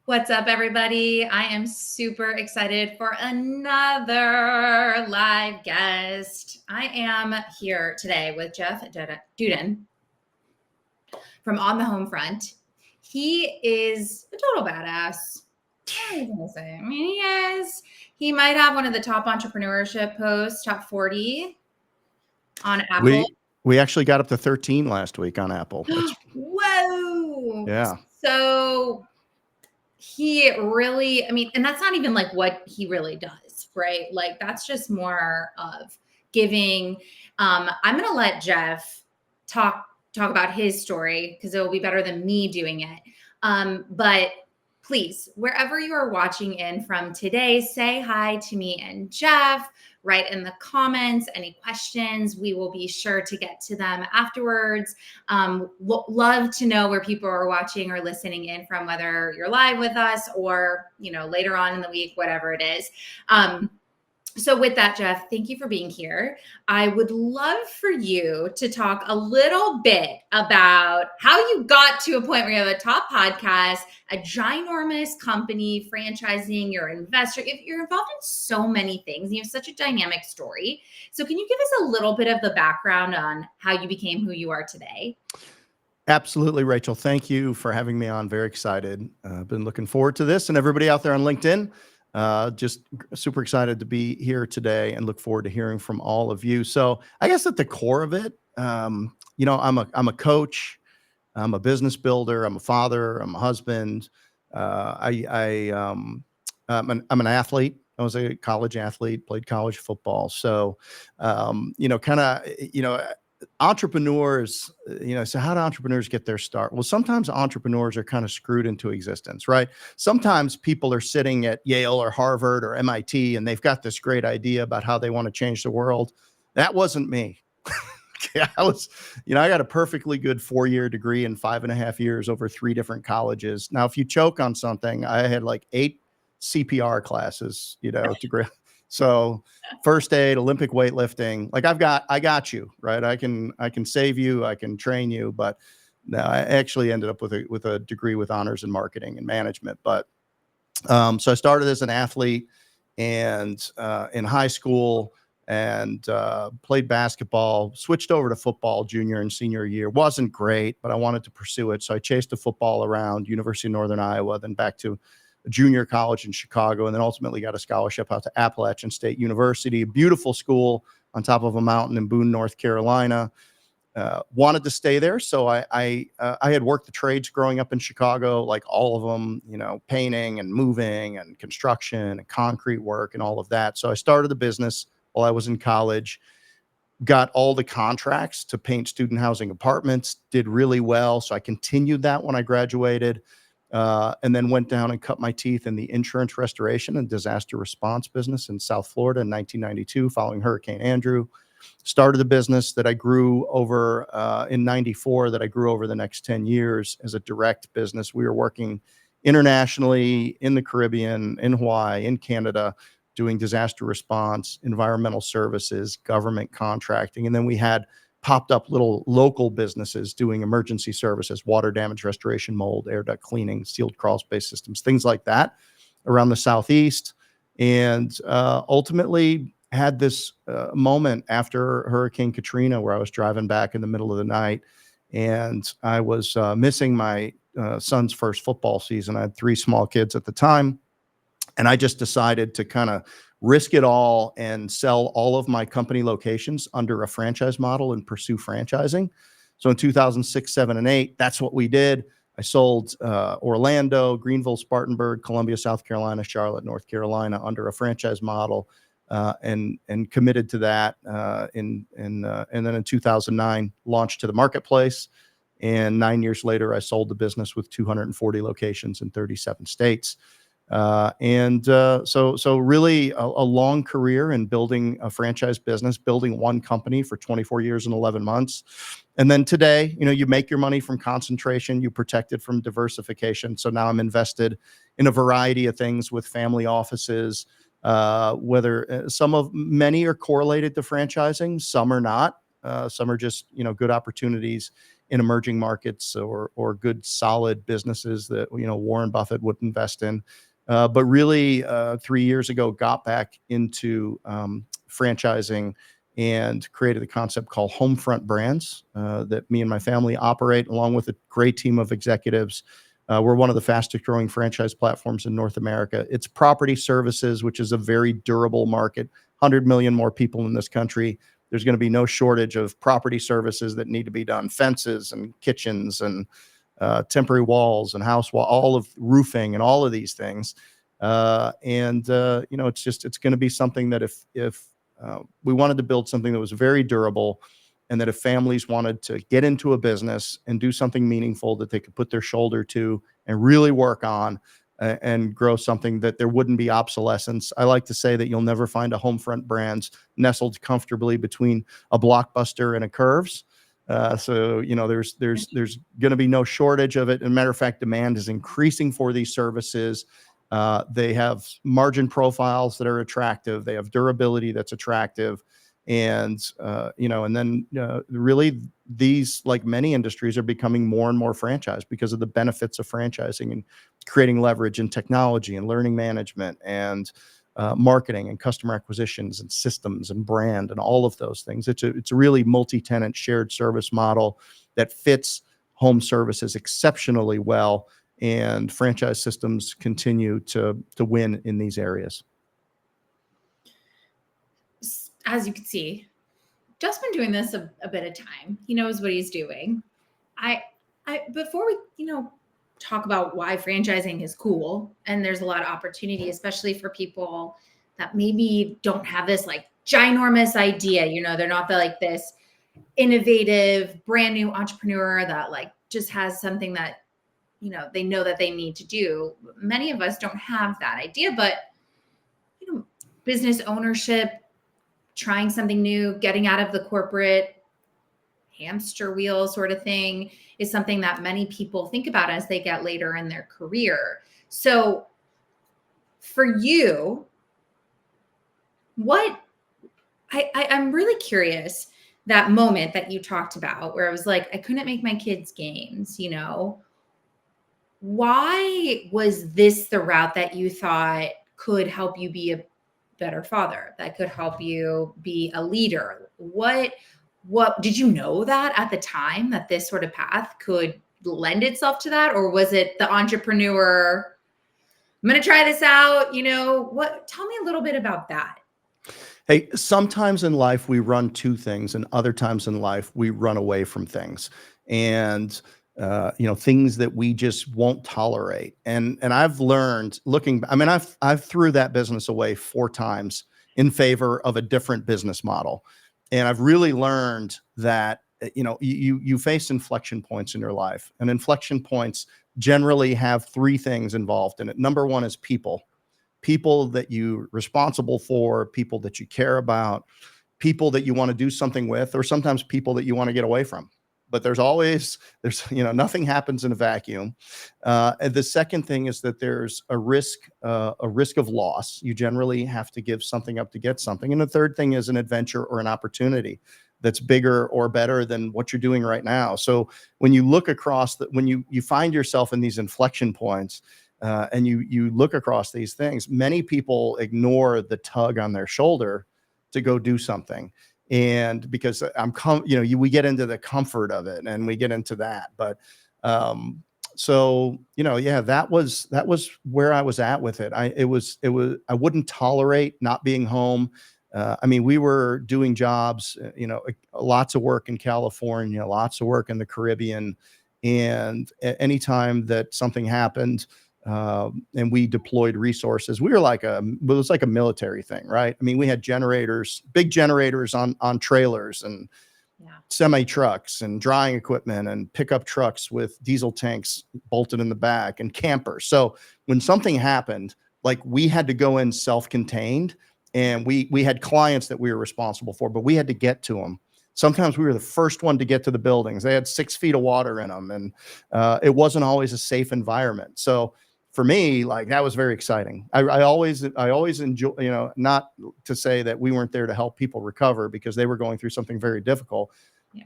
What's up, everybody? I am super excited for another live guest. I am here today with Jeff Dudan from On the Homefront. He is a total badass. What are you going to say? I mean, he is. He might have one of the top entrepreneurship posts, top 40 on Apple. We actually got up to 13 last week on Apple. Whoa! Yeah. So he really, I mean, and that's not even like what he really does, right? Like that's just more of giving. I'm going to let Jeff talk about his story because it will be better than me doing it. But please, wherever you are watching in from today, say hi to me and Jeff. Write in the comments any questions. We will be sure to get to them afterwards. Love to know where people are watching or listening in from, whether you're live with us or, later on in the week, whatever it is. So with that, Jeff, thank you for being here. I would love for you to talk a little bit about how you got to a point where you have a top podcast, a ginormous company, franchising, you're an investor. You're involved in so many things. You have such a dynamic story. So can you give us a little bit of the background on how you became who you are today? Absolutely, Rachel. Thank you for having me on. Very excited. I've been looking forward to this, and everybody out there on LinkedIn, just super excited to be here today and look forward to hearing from all of you. So I guess at the core of it, I'm a coach, I'm a business builder, I'm a father, I'm a husband. I'm an athlete. I was a college athlete, played college football. So, entrepreneurs, so how do entrepreneurs get their start? Well, sometimes entrepreneurs are kind of screwed into existence, right? Sometimes people are sitting at Yale or Harvard or MIT and they've got this great idea about how they want to change the world. That wasn't me. I got a perfectly good 4-year degree in 5.5 years over 3 different colleges. Now, if you choke on something, I had like 8 CPR classes, to grab. So first aid, Olympic weightlifting, like I got you, right? I can save you. I can train you. But no, I actually ended up with a degree with honors in marketing and management. But so I started as an athlete and in high school and played basketball, switched over to football junior and senior year. Wasn't great, but I wanted to pursue it. So I chased the football around University of Northern Iowa, then back to a junior college in Chicago, and then ultimately got a scholarship out to Appalachian State University, a beautiful school on top of a mountain in Boone, North Carolina. Wanted to stay there. So I had worked the trades growing up in Chicago, like all of them, painting and moving and construction and concrete work and all of that. So I started the business while I was in college, got all the contracts to paint student housing apartments, did really well. So I continued that when I graduated, and then went down and cut my teeth in the insurance restoration and disaster response business in South Florida in 1992, following Hurricane Andrew. Started a business that I grew over in 94, that I grew over the next 10 years as a direct business. We were working internationally in the Caribbean, in Hawaii, in Canada, doing disaster response, environmental services, government contracting. And then we had popped up little local businesses doing emergency services, water damage restoration, mold, air duct cleaning, sealed crawl space systems, things like that around the Southeast. And ultimately had this moment after Hurricane Katrina where I was driving back in the middle of the night and I was missing my son's first football season. I had 3 small kids at the time. And I just decided to kind of risk it all and sell all of my company locations under a franchise model and pursue franchising. So in 2006, 7, and 8, that's what we did. I sold Orlando, Greenville, Spartanburg, Columbia, South Carolina, Charlotte, North Carolina under a franchise model, and committed to that. And then in 2009, launched to the marketplace. And 9 years later, I sold the business with 240 locations in 37 states. So really a long career in building a franchise business, building one company for 24 years and 11 months. And then today, you make your money from concentration, you protect it from diversification. So now I'm invested in a variety of things with family offices, whether many are correlated to franchising, some are not. Some are just, good opportunities in emerging markets or good solid businesses that, Warren Buffett would invest in. But really, 3 years ago, got back into franchising and created a concept called HomeFront Brands that me and my family operate along with a great team of executives. We're one of the fastest growing franchise platforms in North America. It's property services, which is a very durable market. 100 million more people in this country. There's going to be no shortage of property services that need to be done: fences and kitchens and temporary walls and house wall, all of roofing and all of these things. It's going to be something that if we wanted to build something that was very durable, and that if families wanted to get into a business and do something meaningful that they could put their shoulder to and really work on and grow something, that there wouldn't be obsolescence. I like to say that you'll never find a HomeFront Brands nestled comfortably between a Blockbuster and a Curves. There's going to be no shortage of it. As a matter of fact, demand is increasing for these services. They have margin profiles that are attractive. They have durability that's attractive. Really, these, like many industries, are becoming more and more franchised because of the benefits of franchising and creating leverage in technology and learning management and marketing and customer acquisitions and systems and brand and all of those things. It's a really multi-tenant shared service model that fits home services exceptionally well, and franchise systems continue to win in these areas. As you can see, Jeff's been doing this a bit of time. He knows what he's doing. Before we, talk about why franchising is cool, and there's a lot of opportunity, especially for people that maybe don't have this like ginormous idea. They're not this innovative, brand new entrepreneur that just has something that, they know that they need to do. Many of us don't have that idea, but, business ownership, trying something new, getting out of the corporate hamster wheel sort of thing is something that many people think about as they get later in their career. So for you, I'm really curious, that moment that you talked about where I was like, I couldn't make my kids' games, why was this the route that you thought could help you be a better father, that could help you be a leader? What did you know that at the time, that this sort of path could lend itself to that? Or was it the entrepreneur, I'm going to try this out, tell me a little bit about that. Hey, sometimes in life we run to things, and other times in life we run away from things, and things that we just won't tolerate. And I've learned I've threw that business away 4 times in favor of a different business model. And I've really learned that, you face inflection points in your life, and inflection points generally have 3 things involved in it. Number 1 is people that you're responsible for, people that you care about, people that you want to do something with, or sometimes people that you want to get away from. But there's nothing happens in a vacuum. And the second thing is that there's a risk of loss. You generally have to give something up to get something. And the third thing is an adventure or an opportunity that's bigger or better than what you're doing right now. So when you look across when you find yourself in these inflection points, and you look across these things, many people ignore the tug on their shoulder to go do something. And because we get into the comfort of it, and we get into that. But that was where I was at with it. I wouldn't tolerate not being home. We were doing jobs, lots of work in California, lots of work in the Caribbean. And anytime that something happened, and we deployed resources, it was like a military thing, right? We had big generators on trailers, and semi trucks and drying equipment and pickup trucks with diesel tanks bolted in the back, and campers. So when something happened, we had to go in self-contained, and we had clients that we were responsible for, but we had to get to them. Sometimes we were the first one to get to the buildings. They had 6 feet of water in them, and it wasn't always a safe environment. So for me, that was very exciting. I always enjoy, not to say that we weren't there to help people recover, because they were going through something very difficult,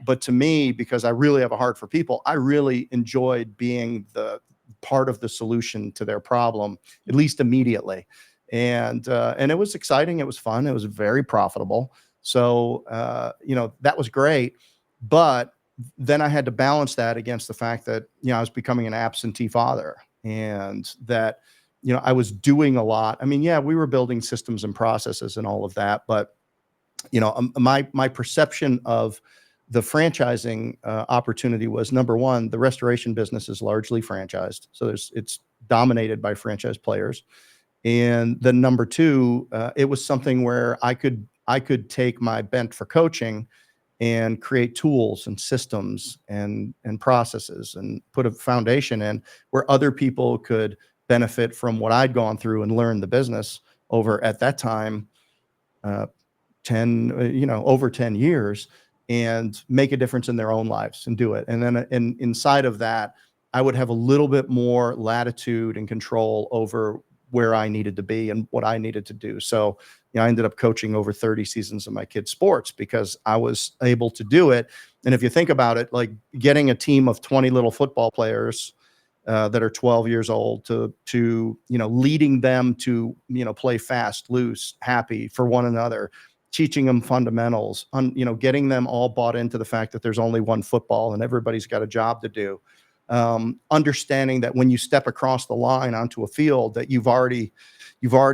But to me, because I really have a heart for people, I really enjoyed being the part of the solution to their problem, at least immediately. And it was exciting. It was fun. It was very profitable. So, that was great. But then I had to balance that against the fact that, I was becoming an absentee father, and that, I was doing a lot. I mean, yeah, we were building systems and processes and all of that, but, my perception of the franchising opportunity was, number one, the restoration business is largely franchised. So it's dominated by franchise players. And then number two, it was something where I could take my bent for coaching and create tools and systems and processes and put a foundation in where other people could benefit from what I'd gone through and learn the business over, at that time, 10, over 10 years, and make a difference in their own lives and do it. And then inside of that, I would have a little bit more latitude and control over where I needed to be and what I needed to do. So, I ended up coaching over 30 seasons of my kids' sports because I was able to do it. And if you think about it, like getting a team of 20 little football players that are 12 years old to leading them to, play fast, loose, happy for one another, teaching them fundamentals, getting them all bought into the fact that there's only one football and everybody's got a job to do. Understanding that when you step across the line onto a field, that you've already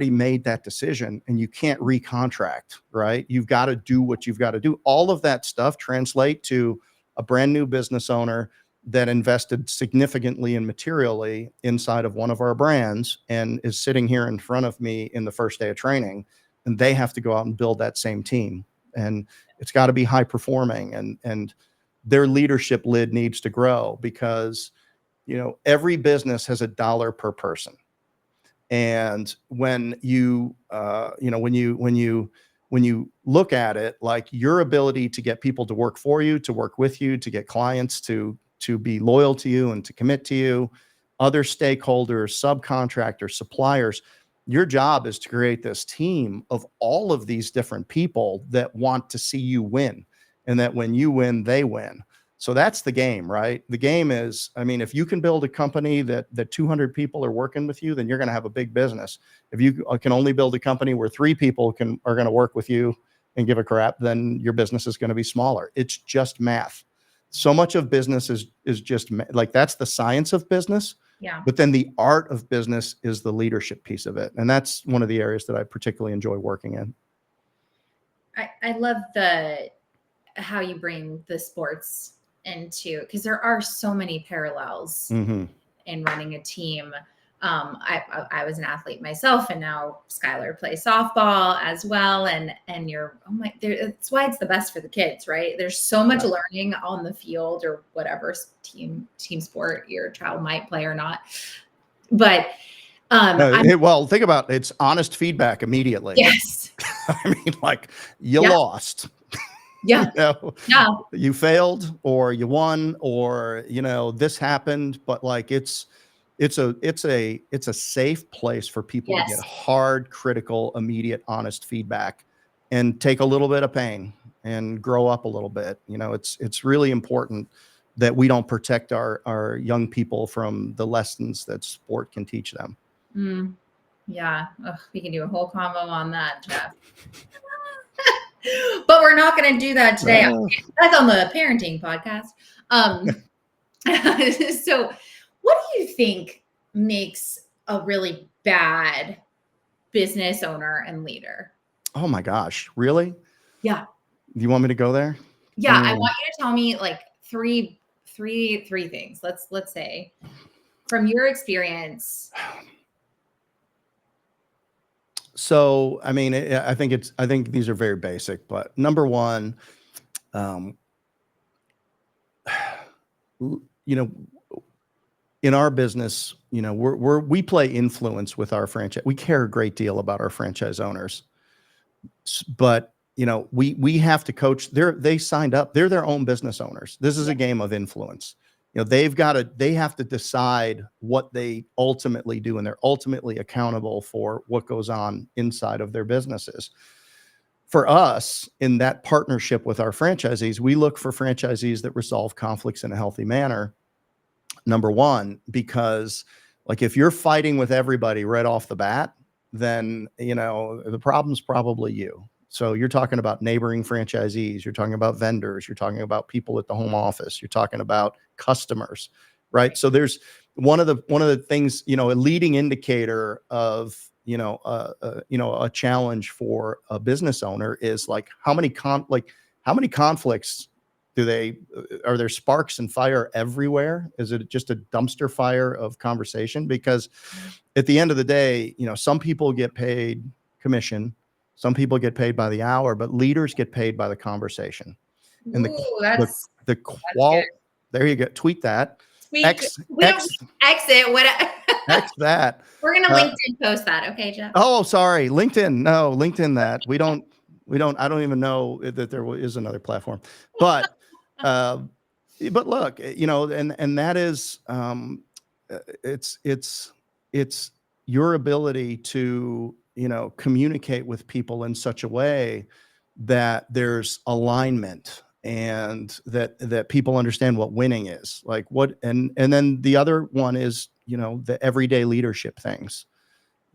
made that decision and you can't recontract, right? You've got to do what you've got to do. All of that stuff translate to a brand new business owner that invested significantly and materially inside of one of our brands and is sitting here in front of me in the first day of training, and they have to go out and build that same team. And it's got to be high performing, and their leadership lid needs to grow, because, every business has $1 per person. And when you look at it, like your ability to get people to work for you, to work with you, to get clients to be loyal to you and to commit to you, other stakeholders, subcontractors, suppliers, your job is to create this team of all of these different people that want to see you win, and that when you win, they win. So that's the game, right? The game is, I mean, if you can build a company that 200 people are working with you, then you're going to have a big business. If you can only build a company where 3 people are going to work with you and give a crap, then your business is going to be smaller. It's just math. So much of business is just like, that's the science of business. Yeah. But then the art of business is the leadership piece of it. And that's one of the areas that I particularly enjoy working in. I love how you bring the sports into, because there are so many parallels in running a team. I was an athlete myself, and now Skylar plays softball as well. And it's why it's the best for the kids, right? There's so much learning on the field, or whatever team sport your child might play or not. But well, think about it. It's honest feedback immediately. Yes. I mean, like, you lost. Yeah. You failed, or you won, or, this happened, but like, it's a safe place for people to get hard, critical, immediate, honest feedback and take a little bit of pain and grow up a little bit. It's really important that we don't protect our young people from the lessons that sport can teach them. Yeah. We can do a whole combo on that, Jeff. But we're not going to do that today. That's on the parenting podcast. So what do you think makes a really bad business owner and leader? Oh my gosh. Really? Yeah. You want me to go there? Yeah. I want you to tell me like three things. Let's say from your experience. So, I mean, I think these are very basic, but number one, in our business, we play influence with our franchise. We care a great deal about our franchise owners, but we have to coach. They signed up. They're their own business owners. This is a game of influence. They have to decide what they ultimately do, and they're ultimately accountable for what goes on inside of their businesses. For us, in that partnership with our franchisees, we look for franchisees that resolve conflicts in a healthy manner. Number one, because like if you're fighting with everybody right off the bat, then the problem's probably you. So you're talking about neighboring franchisees, you're talking about vendors, you're talking about people at the home office, you're talking about customers, right? So there's one of the things, a leading indicator of a challenge for a business owner is like how many conflicts are there sparks and fire everywhere? Is it just a dumpster fire of conversation? Because at the end of the day, some people get paid commission, some people get paid by the hour, but leaders get paid by the conversation. And Ooh, the that's good. there you go. Tweet that. X Exit. What? X that. We're gonna LinkedIn post that, okay, Jeff? Oh, sorry, LinkedIn. No, LinkedIn that. We don't. I don't even know that there is another platform, but look, and that is, it's your ability to, communicate with people in such a way that there's alignment and that people understand what winning is like. And then the other one is, the everyday leadership things,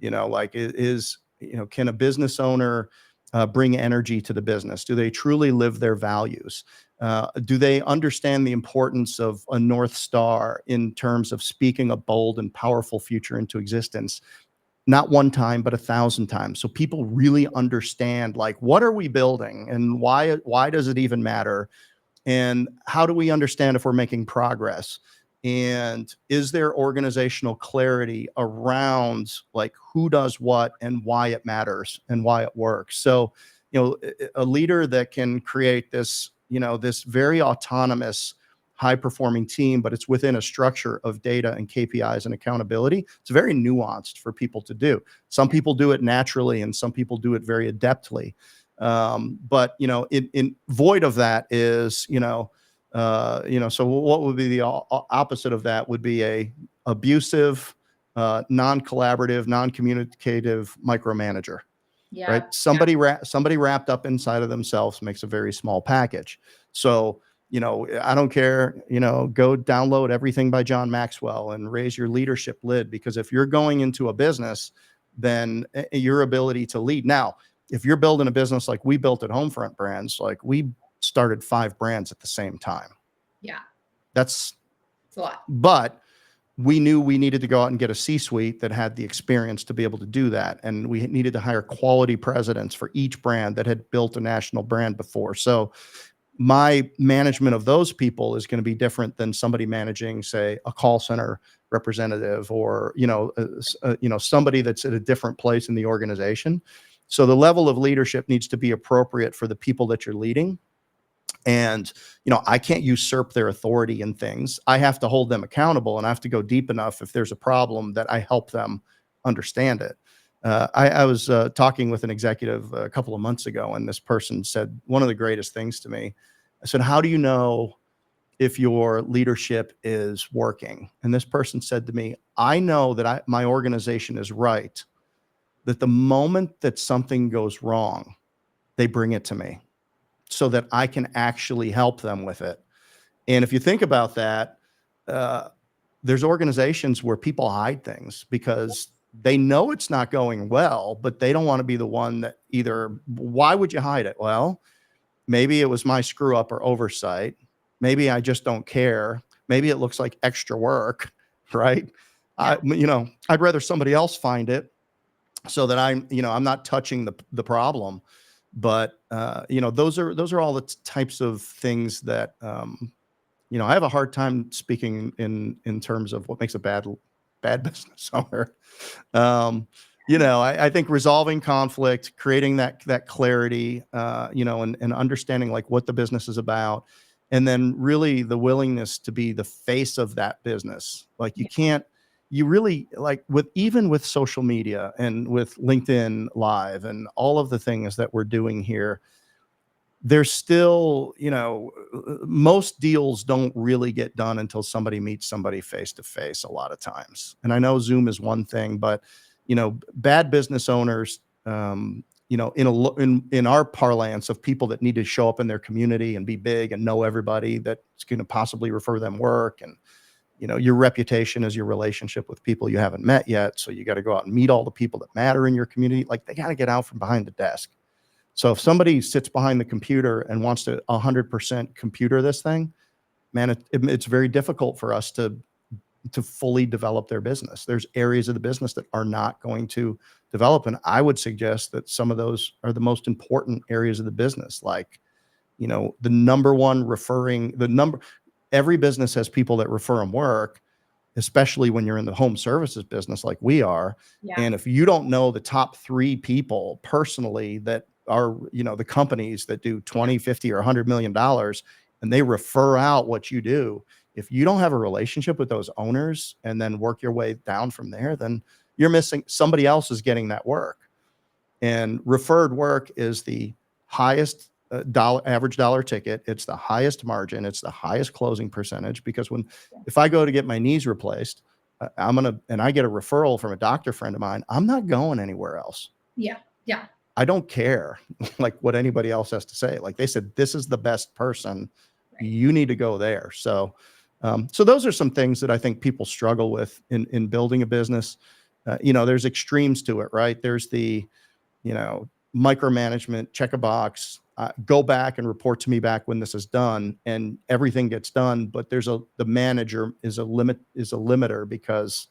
like can a business owner bring energy to the business? Do they truly live their values? Do they understand the importance of a North Star in terms of speaking a bold and powerful future into existence? Not one time, but 1,000 times. So people really understand, like, what are we building and why does it even matter? And how do we understand if we're making progress? And is there organizational clarity around like who does what and why it matters and why it works? So, a leader that can create this, this very autonomous, high performing team, but it's within a structure of data and KPIs and accountability. It's very nuanced for people to do. Some people do it naturally and some people do it very adeptly. But in void of that is, so what would be the opposite of that would be a abusive, non-collaborative, non-communicative micromanager. Yeah. Right. Somebody wrapped up inside of themselves makes a very small package. So, I don't care, go download everything by John Maxwell and raise your leadership lid, because if you're going into a business, then your ability to lead. Now, if you're building a business like we built at HomeFront Brands, like we started 5 brands at the same time. Yeah. That's a lot. But we knew we needed to go out and get a C-suite that had the experience to be able to do that. And we needed to hire quality presidents for each brand that had built a national brand before. So my management of those people is going to be different than somebody managing, say, a call center representative or, somebody that's at a different place in the organization. So the level of leadership needs to be appropriate for the people that you're leading. And, I can't usurp their authority in things. I have to hold them accountable, and I have to go deep enough if there's a problem that I help them understand it. I was talking with an executive a couple of months ago, and this person said one of the greatest things to me. I said, how do you know if your leadership is working? And this person said to me, I know that my organization is right, that the moment that something goes wrong, they bring it to me so that I can actually help them with it. And if you think about that, there's organizations where people hide things because they know it's not going well, but they don't want to be the one that why would you hide it? Well, maybe it was my screw up or oversight. Maybe I just don't care. Maybe it looks like extra work, right? Yeah. I'd rather somebody else find it so that I'm not touching the problem. But those are all the types of things that I have a hard time speaking in terms of what makes a bad business owner. I think resolving conflict, creating that clarity, and understanding like what the business is about, and then really the willingness to be the face of that business. Like you really like even with social media and with LinkedIn Live and all of the things that we're doing here, there's still, most deals don't really get done until somebody meets somebody face to face a lot of times. And I know Zoom is one thing, but, bad business owners in our parlance of people that need to show up in their community and be big and know everybody that's going to possibly refer them work. And, your reputation is your relationship with people you haven't met yet. So you got to go out and meet all the people that matter in your community. Like, they got to get out from behind the desk. So if somebody sits behind the computer and wants to 100% computer this thing, man, it's very difficult for us to fully develop their business. There's areas of the business that are not going to develop. And I would suggest that some of those are the most important areas of the business. Like, the number one every business has people that refer them work, especially when you're in the home services business like we are. Yeah. And if you don't know the top 3 people personally that are, the companies that do 20, 50 or $100 million, and they refer out what you do, if you don't have a relationship with those owners and then work your way down from there, then you're missing. Somebody else is getting that work. And referred work is the highest average dollar ticket. It's the highest margin. It's the highest closing percentage, because if I go to get my knees replaced, and I get a referral from a doctor friend of mine, I'm not going anywhere else. Yeah. Yeah. I don't care like what anybody else has to say. Like, they said, this is the best person. Right. You need to go there. So those are some things that I think people struggle with in building a business. There's extremes to it, right? There's the, micromanagement, check a box, go back and report to me back when this is done, and everything gets done. But the manager is a limiter, because,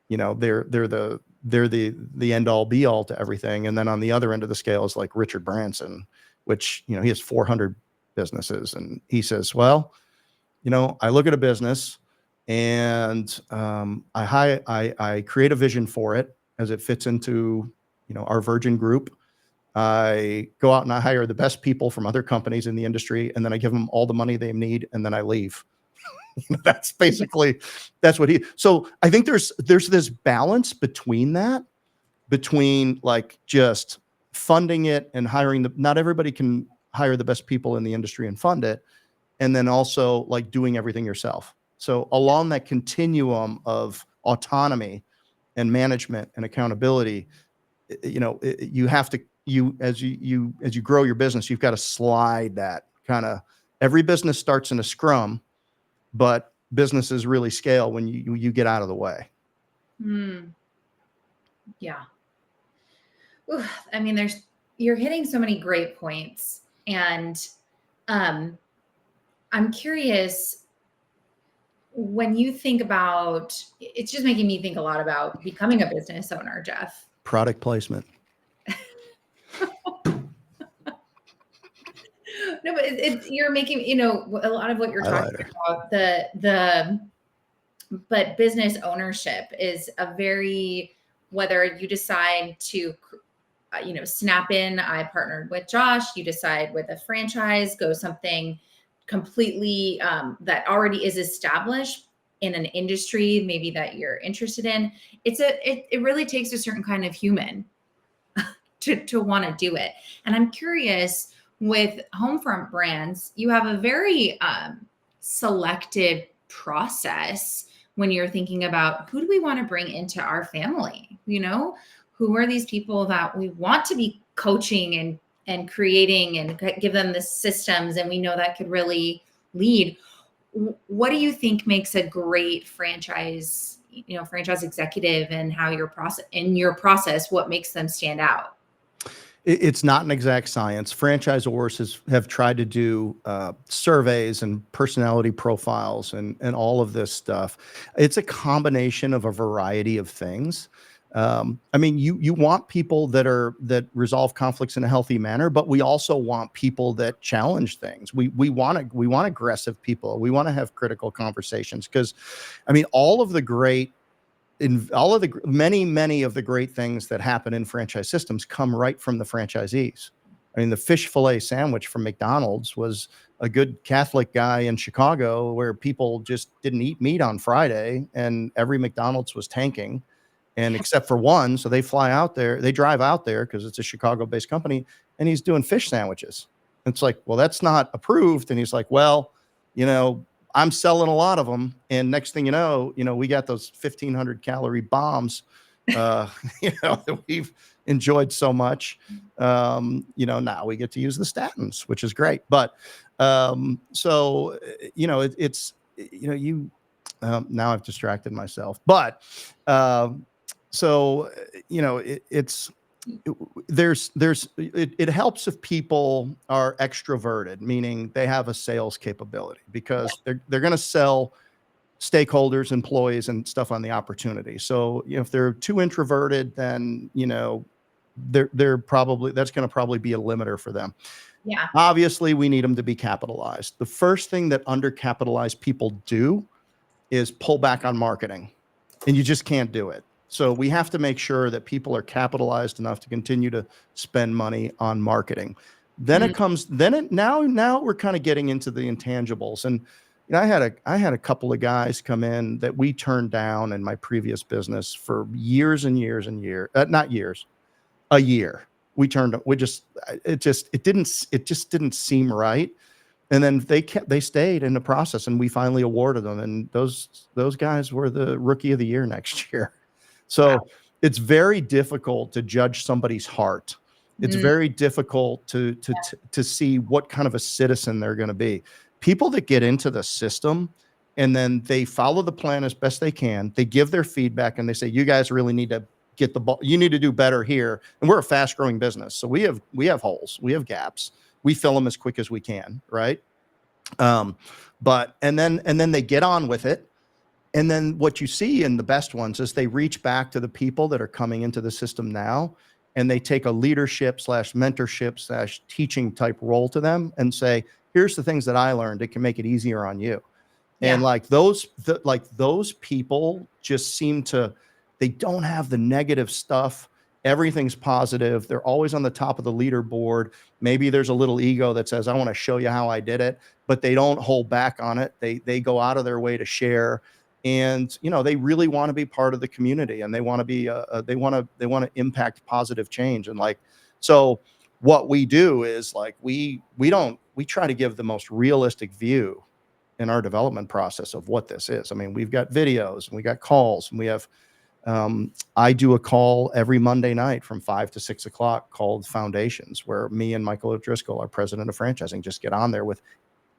they're the end all be all to everything. And then on the other end of the scale is like Richard Branson, which, he has 400 businesses. And he says, well, I look at a business and I create a vision for it as it fits into, our Virgin group. I go out and I hire the best people from other companies in the industry, and then I give them all the money they need, and then I leave. That's basically, that's what so I think there's this balance between like just funding it and hiring not everybody can hire the best people in the industry and fund it. And then also like doing everything yourself. So along that continuum of autonomy and management and accountability, you have to, as you grow your business, you've got to slide that kind of. Every business starts in a scrum, but businesses really scale when you get out of the way. Yeah. Ooh, I mean, you're hitting so many great points, and I'm curious, when you think about, it's just making me think a lot about becoming a business owner, Jeff. Product placement. No, but you're making, a lot of what you're talking about, but business ownership is whether you decide to, snap in, I partnered with Josh, you decide with a franchise, go something completely that already is established in an industry maybe that you're interested in. It really takes a certain kind of human to want to do it. And I'm curious, with HomeFront Brands, you have a very selective process when you're thinking about, who do we want to bring into our family? Who are these people that we want to be coaching and creating and give them the systems, and we know that could really lead. What do you think makes a great franchise executive, and how your process, what makes them stand out? It's not an exact science. Franchisors have tried to do surveys and personality profiles and all of this stuff. It's a combination of a variety of things. I mean, you want people that resolve conflicts in a healthy manner, but we also want people that challenge things. We want aggressive people. We want to have critical conversations, because, I mean, many of the great things that happen in franchise systems come right from the franchisees. I mean, the fish fillet sandwich from McDonald's was a good Catholic guy in Chicago, where people just didn't eat meat on Friday, and every McDonald's was tanking. And except for one, so they drive out there because it's a Chicago-based company, and he's doing fish sandwiches. It's like, well, that's not approved. And he's like, well, I'm selling a lot of them. And next thing you know, we got those 1,500 calorie bombs, that we've enjoyed so much. Now we get to use the statins, which is great. But so now I've distracted myself. But so it's it helps if people are extroverted, meaning they have a sales capability, because they're going to sell stakeholders, employees, and stuff on the opportunity. So if they're too introverted, then they're probably, that's going to probably be a limiter for them. Yeah. Obviously, we need them to be capitalized. The first thing that undercapitalized people do is pull back on marketing, and you just can't do it. So we have to make sure that people are capitalized enough to continue to spend money on marketing. Then now we're kind of getting into the intangibles. And I had a couple of guys come in that we turned down in my previous business for years and years and years, not years, a year. It just didn't seem right. And then they stayed in the process, and we finally awarded them. And those guys were the rookie of the year next year. So it's very difficult to judge somebody's heart. It's very difficult to see what kind of a citizen they're going to be. People that get into the system and then they follow the plan as best they can, they give their feedback, and they say, you guys really need to get the ball. You need to do better here. And we're a fast growing business. So we have holes, we have gaps. We fill them as quick as we can. Right. And then they get on with it. And then what you see in the best ones is they reach back to the people that are coming into the system now, and they take a leadership / mentorship / teaching type role to them and say, here's the things that I learned. It can make it easier on you. Yeah. And those people just seem to, they don't have the negative stuff. Everything's positive. They're always on the top of the leaderboard. Maybe there's a little ego that says, I want to show you how I did it, but they don't hold back on it. They go out of their way to share. And, they really want to be part of the community, and they want to be, they want to impact positive change. And so what we do is we try to give the most realistic view in our development process of what this is. I mean, we've got videos and we got calls, and we have, I do a call every Monday night from 5 to 6 o'clock called Foundations, where me and Michael O'Driscoll, our president of franchising, just get on there with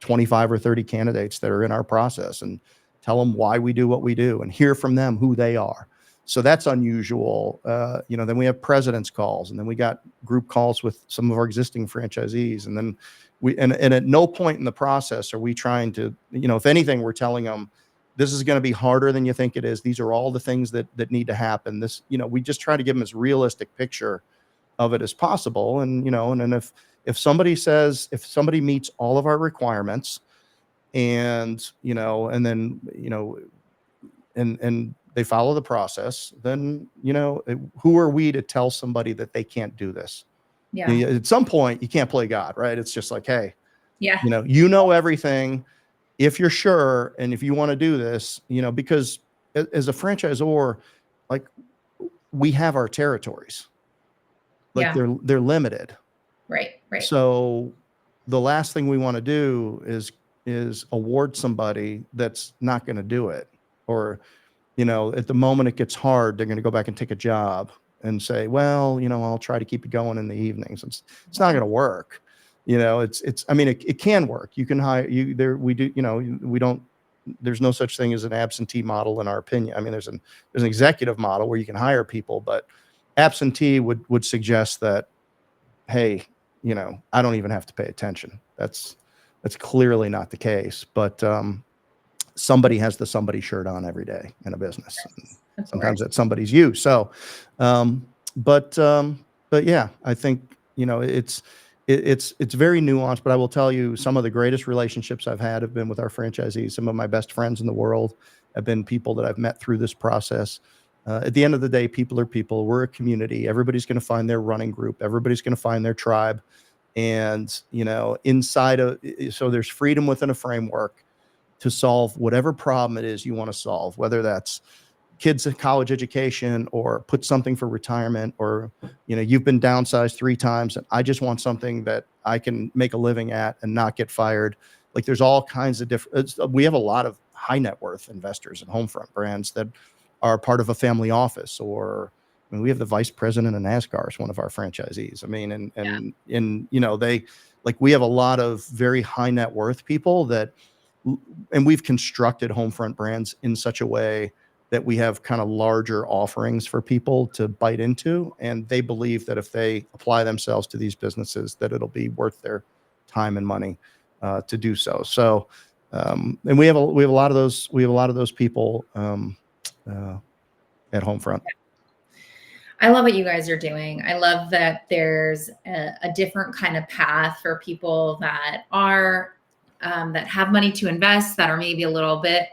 25 or 30 candidates that are in our process and tell them why we do what we do and hear from them who they are. So that's unusual. Then we have president's calls, and then we got group calls with some of our existing franchisees. And then and at no point in the process are we trying to, if anything, we're telling them, this is going to be harder than you think it is. These are all the things that need to happen. We just try to give them as realistic picture of it as possible. And, and then if somebody meets all of our requirements, and and they follow the process, then who are we to tell somebody that they can't do this? Yeah. At some point you can't play God, right? It's just like, hey, everything. If you're sure, and if you want to do this, because as a franchisor, we have our territories, they're limited. Right. So the last thing we want to do is award somebody that's not going to do it, or at the moment it gets hard, they're going to go back and take a job and say, well, I'll try to keep it going in the evenings. It's not going to work. It can work. You can hire you there. We do, we don't, there's no such thing as an absentee model in our opinion. I mean, there's an executive model where you can hire people, but absentee would suggest that, hey, I don't even have to pay attention. That's clearly not the case, but somebody has the somebody shirt on every day in a business. Sometimes that's somebody's you. So, but yeah, I think, it's very nuanced, but I will tell you, some of the greatest relationships I've had have been with our franchisees. Some of my best friends in the world have been people that I've met through this process. At the end of the day, people are people. We're a community. Everybody's going to find their running group. Everybody's going to find their tribe. And, so there's freedom within a framework to solve whatever problem it is you want to solve, whether that's kids in college education, or put something for retirement, or, you've been downsized 3 times and I just want something that I can make a living at and not get fired. There's all kinds of different, we have a lot of high net worth investors in HomeFront Brands that are part of a family office, or, I mean, we have the vice president of NASCAR as one of our franchisees. I mean, and you know, they like, we have a lot of very high net worth people that, and we've constructed Homefront Brands in such a way that we have kind of larger offerings for people to bite into. And they believe that if they apply themselves to these businesses, that it'll be worth their time and money to do so. So, and we have a lot of those people at Homefront. I love what you guys are doing. I love that there's a different kind of path for people that are that have money to invest, that are maybe a little bit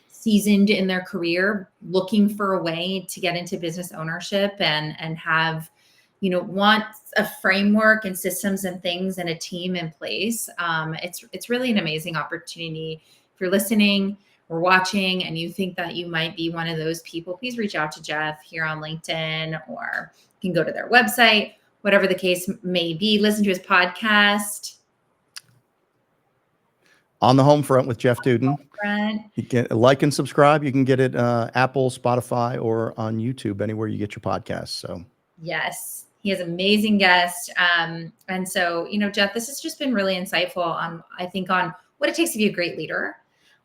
seasoned in their career, looking for a way to get into business ownership and have, you know, want a framework and systems and things and a team in place. It's really an amazing opportunity. If you're listening or watching and you think that you might be one of those people, please reach out to Jeff here on LinkedIn, or you can go to their website, whatever the case may be. Listen to his podcast, On the Homefront with Jeff Dudan. You can like and subscribe. You can get it Apple, Spotify, or on YouTube, anywhere you get your podcasts. So yes, he has amazing guests. And so, you know, Jeff, this has just been really insightful on, I think, on what it takes to be a great leader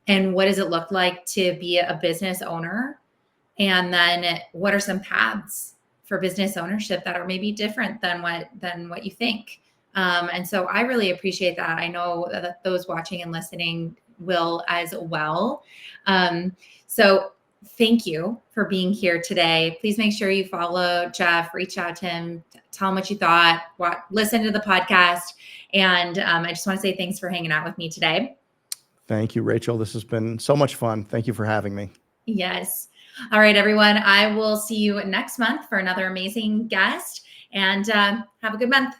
and what does it look like to be a business owner. And then what are some paths for business ownership that are maybe different than what you think. And so I really appreciate that. I know that those watching and listening will as well. So thank you for being here today. Please make sure you follow Jeff, reach out to him, tell him what you thought, listen to the podcast. And I just want to say thanks for hanging out with me today. Thank you, Rachel. This has been so much fun. Thank you for having me. Yes. All right, everyone. I will see you next month for another amazing guest, and have a good month.